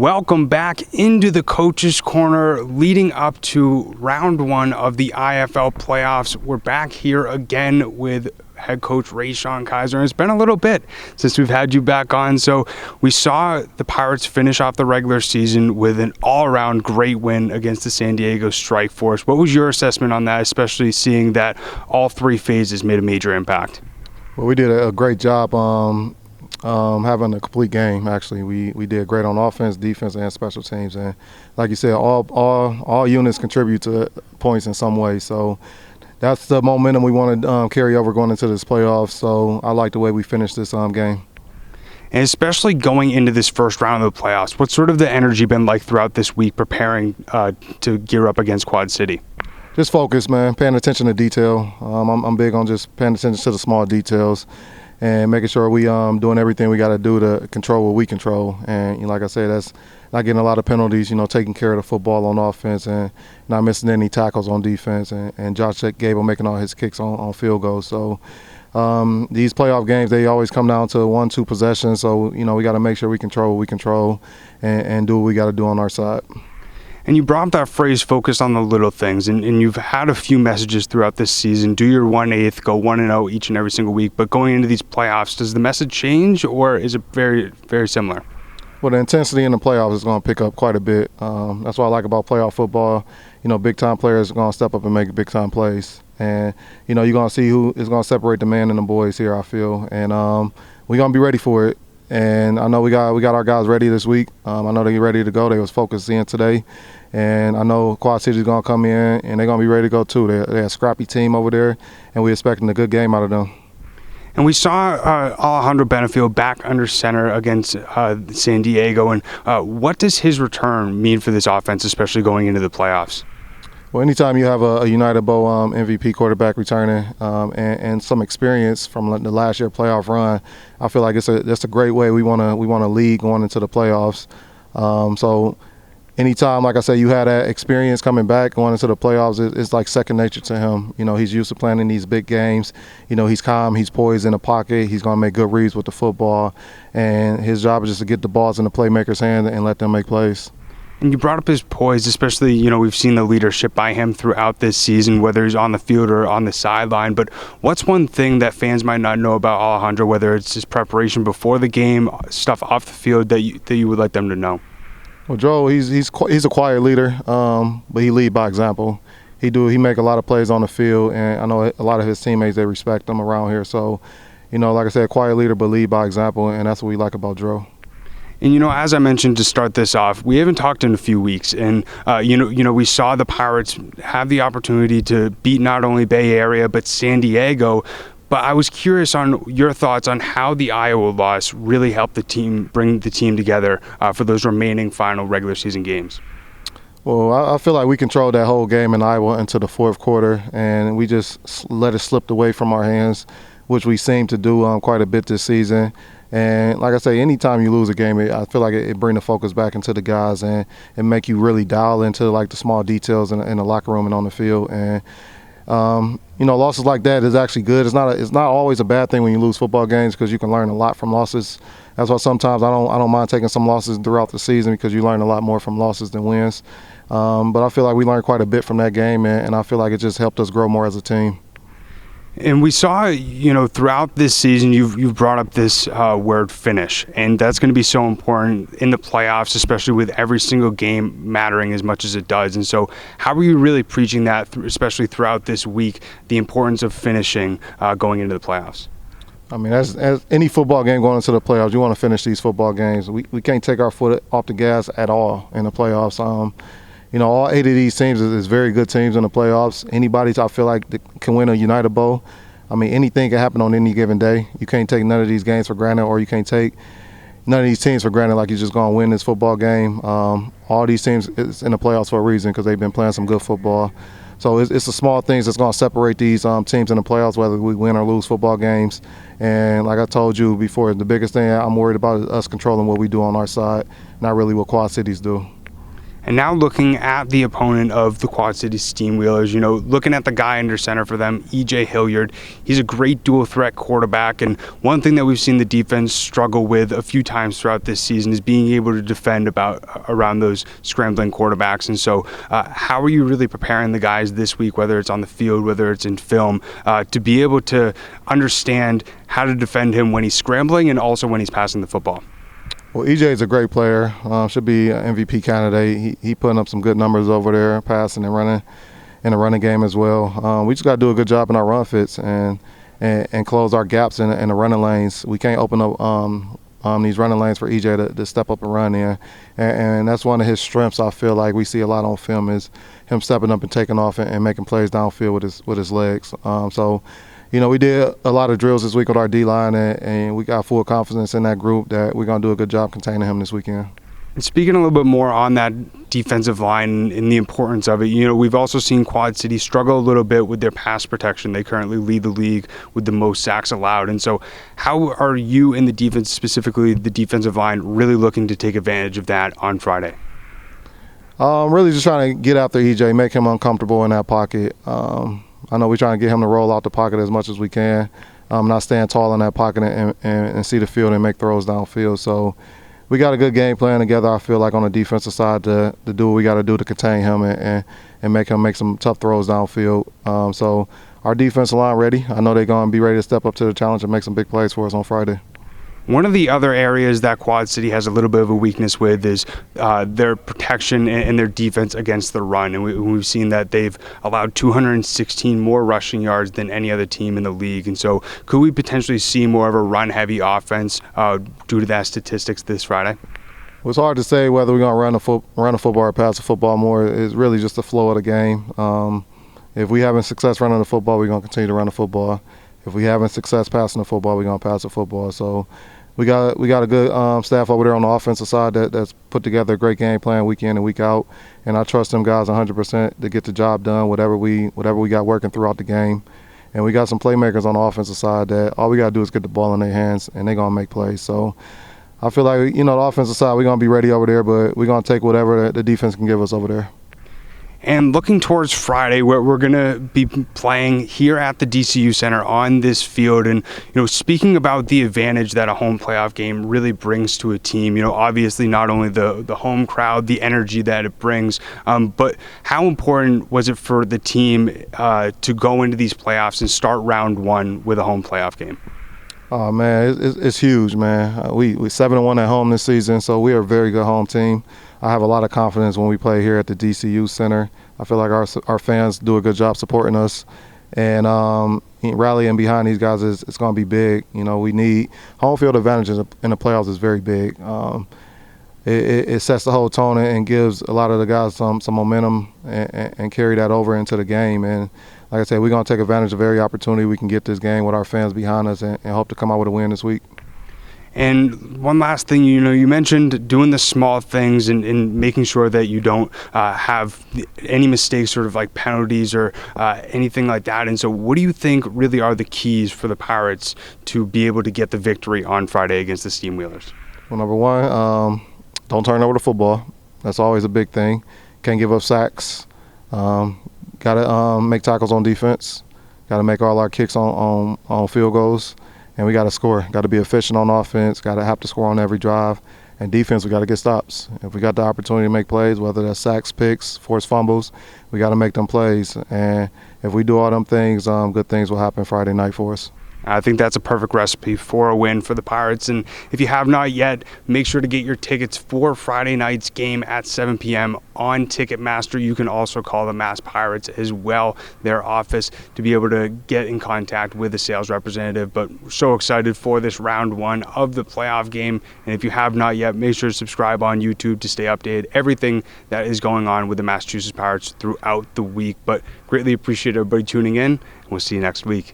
Welcome back into the Coach's Corner leading up to round one of the IFL playoffs. We're back here again with Head Coach Rayshaun Kizer, and it's been a little bit since we've had you back on. So we saw the Pirates finish off the regular season with an all-around great win against the San Diego Strike Force. What was your assessment on that, especially seeing that all three phases made a major impact? Well, we did a great job having a complete game. Actually, we did great on offense, defense, and special teams. And like you said, all units contribute to points in some way. So that's the momentum we want to carry over going into this playoffs. So I like the way we finished this game. And especially going into this first round of the playoffs, what's sort of the energy been like throughout this week preparing to gear up against Quad City? Just focus, man. Paying attention to detail. I'm big on just paying attention to the small details and making sure we doing everything we got to do to control what we control. And like I said, that's not getting a lot of penalties, taking care of the football on offense and not missing any tackles on defense. And Josh Gable making all his kicks on field goals. So these playoff games, they always come down to 1-2 possessions. So, we got to make sure we control what we control and do what we got to do on our side. And you brought up that phrase, focus on the little things, and you've had a few messages throughout this season. Do your 1/8, go 1-0 each and every single week. But going into these playoffs, does the message change, or is it very, very similar? Well, the intensity in the playoffs is going to pick up quite a bit. That's what I like about playoff football. Big-time players are going to step up and make big-time plays. And, you're going to see who is going to separate the man and the boys here, I feel. And we're going to be ready for it. And I know we got our guys ready this week. I know they're ready to go. They was focused in today. And I know Quad City's going to come in, and they're going to be ready to go too. They're a scrappy team over there, and we're expecting a good game out of them. And we saw Alejandro Benefield back under center against San Diego. And what does his return mean for this offense, especially going into the playoffs? Well, anytime you have a United Bowl MVP quarterback returning and some experience from the last year playoff run, I feel like that's a great way we want to lead going into the playoffs. So anytime, like I said, you had that experience coming back going into the playoffs, it's like second nature to him. He's used to playing in these big games. He's calm, he's poised in the pocket. He's going to make good reads with the football, and his job is just to get the balls in the playmaker's hand and let them make plays. And you brought up his poise, especially, we've seen the leadership by him throughout this season, whether he's on the field or on the sideline. But what's one thing that fans might not know about Alejandro, whether it's his preparation before the game, stuff off the field that you would like them to know? Well, Joe, he's a quiet leader, but he lead by example. He make a lot of plays on the field, and I know a lot of his teammates, they respect him around here. So, like I said, quiet leader, but lead by example, and that's what we like about Joe. And, as I mentioned to start this off, we haven't talked in a few weeks. And, we saw the Pirates have the opportunity to beat not only Bay Area, but San Diego. But I was curious on your thoughts on how the Iowa loss really helped the team bring the team together for those remaining final regular season games. Well, I feel like we controlled that whole game in Iowa into the fourth quarter, and we just let it slip away from our hands, which we seem to do quite a bit this season. And like I say, anytime you lose a game, I feel like it brings the focus back into the guys and make you really dial into like the small details in the locker room and on the field. And losses like that is actually good. It's not always a bad thing when you lose football games because you can learn a lot from losses. That's why sometimes I don't mind taking some losses throughout the season because you learn a lot more from losses than wins. But I feel like we learned quite a bit from that game, and I feel like it just helped us grow more as a team. And we saw, throughout this season, you've brought up this word finish, and that's going to be so important in the playoffs, especially with every single game mattering as much as it does. And so how are you really preaching that, especially throughout this week, the importance of finishing going into the playoffs? I mean, as any football game going into the playoffs, you want to finish these football games. We can't take our foot off the gas at all in the playoffs. All 8 of these teams is very good teams in the playoffs. Anybody I feel like can win a United Bowl. I mean, anything can happen on any given day. You can't take none of these games for granted, or you can't take none of these teams for granted like you're just going to win this football game. All these teams is in the playoffs for a reason because they've been playing some good football. So it's the small things that's going to separate these teams in the playoffs, whether we win or lose football games. And like I told you before, the biggest thing I'm worried about is us controlling what we do on our side, not really what Quad Cities do. And now looking at the opponent of the Quad City Steamwheelers, looking at the guy under center for them, E.J. Hilliard. He's a great dual threat quarterback, and one thing that we've seen the defense struggle with a few times throughout this season is being able to defend around those scrambling quarterbacks. And so how are you really preparing the guys this week, whether it's on the field, whether it's in film, to be able to understand how to defend him when he's scrambling and also when he's passing the football? Well, EJ is a great player. Should be an MVP candidate. He putting up some good numbers over there, passing and running in the running game as well. We just got to do a good job in our run fits and close our gaps in the running lanes. We can't open up these running lanes for EJ to step up and run in. And that's one of his strengths. I feel like we see a lot on film is him stepping up and taking off and making plays downfield with his legs. We did a lot of drills this week with our D-line, and we got full confidence in that group that we're going to do a good job containing him this weekend. And speaking a little bit more on that defensive line and the importance of it, we've also seen Quad City struggle a little bit with their pass protection. They currently lead the league with the most sacks allowed. And so how are you in the defense, specifically the defensive line, really looking to take advantage of that on Friday? Really just trying to get after EJ, make him uncomfortable in that pocket. I know we're trying to get him to roll out the pocket as much as we can, not stand tall in that pocket and see the field and make throws downfield. So we got a good game plan together, I feel like, on the defensive side to do what we got to do to contain him and make him make some tough throws downfield. So our defensive line ready. I know they're going to be ready to step up to the challenge and make some big plays for us on Friday. One of the other areas that Quad City has a little bit of a weakness with is their protection and their defense against the run. And we've seen that they've allowed 216 more rushing yards than any other team in the league. And so could we potentially see more of a run-heavy offense due to that statistics this Friday? Well, it's hard to say whether we're going to run a football or pass the football more. It's really just the flow of the game. If we having success running the football, we're going to continue to run the football. If we having success passing the football, we're going to pass the football. So we got a good staff over there on the offensive side that's put together a great game plan week in and week out. And I trust them guys 100% to get the job done, whatever we got working throughout the game. And we got some playmakers on the offensive side that all we got to do is get the ball in their hands, and they're going to make plays. So I feel like, the offensive side, we're going to be ready over there, but we're going to take whatever the defense can give us over there. And looking towards Friday, where we're going to be playing here at the DCU Center on this field. And, speaking about the advantage that a home playoff game really brings to a team, obviously not only the home crowd, the energy that it brings, but how important was it for the team to go into these playoffs and start round one with a home playoff game? Oh, man, it's huge, man. We 7-1 at home this season, so we are a very good home team. I have a lot of confidence when we play here at the DCU Center. I feel like our fans do a good job supporting us, and rallying behind these guys is going to be big. We need home field advantages in the playoffs is very big. It sets the whole tone and gives a lot of the guys some momentum and carry that over into the game. And like I said, we're going to take advantage of every opportunity we can get this game with our fans behind us and hope to come out with a win this week. And one last thing, you mentioned doing the small things and making sure that you don't have any mistakes, sort of like penalties or anything like that. And so what do you think really are the keys for the Pirates to be able to get the victory on Friday against the Steamwheelers? Well, number one, don't turn over the football. That's always a big thing. Can't give up sacks. Got to make tackles on defense. Got to make all our kicks on field goals. And we got to score. Got to be efficient on offense. Got to have to score on every drive. And defense, we got to get stops. If we got the opportunity to make plays, whether that's sacks, picks, forced fumbles, we got to make them plays. And if we do all them things, good things will happen Friday night for us. I think that's a perfect recipe for a win for the Pirates. And if you have not yet, make sure to get your tickets for Friday night's game at 7 p.m. on Ticketmaster. You can also call the Mass Pirates as well, their office, to be able to get in contact with the sales representative. But we're so excited for this round one of the playoff game. And if you have not yet, make sure to subscribe on YouTube to stay updated. Everything that is going on with the Massachusetts Pirates throughout the week. But greatly appreciate everybody tuning in, and we'll see you next week.